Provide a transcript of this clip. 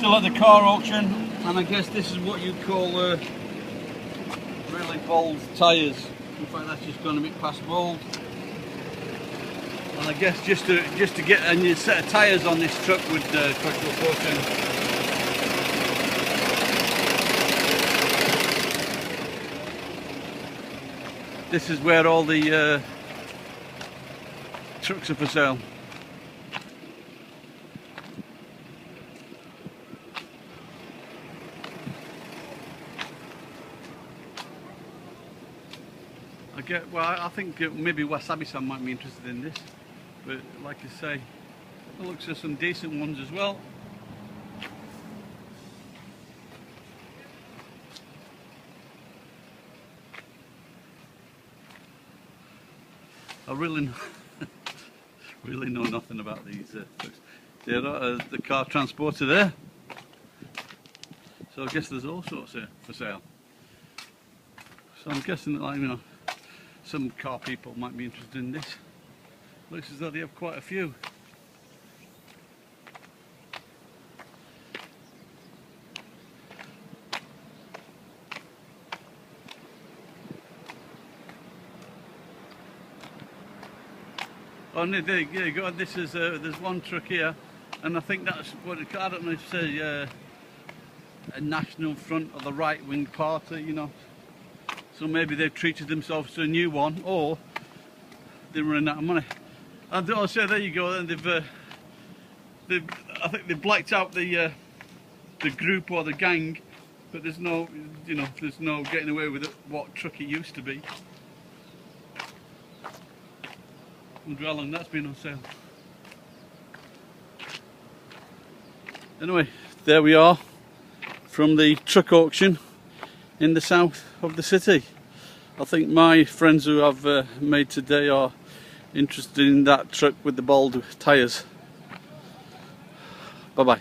Still at the car auction, and I guess this is what you call really bold tyres. In fact, that's just gone a bit past bold. And I guess just to get a new set of tyres on this truck would cost you a fortune. This is where all the trucks are for sale. I think maybe Wasabi-san might be interested in this, but like I say, it looks at some decent ones as well. I really know nothing about these trucks. There are the car transporter there, so I guess there's all sorts for sale. So I'm guessing that, like, you know, some car people might be interested in this. Looks as though they have quite a few. Oh no, there you go. This is there's one truck here, and I think that's what it, I don't know if it's a National Front or the right wing party, you know. So maybe they've treated themselves to a new one, or they're running out of money. And also, there you go. Then I think they've blacked out the group or the gang, but there's no, you know, there's no getting away with it, what truck it used to be. I wonder how long that's been on sale. Anyway, there we are from the truck auction in the south of the city. I think my friends who I've made today are interested in that truck with the bald tyres. Bye bye.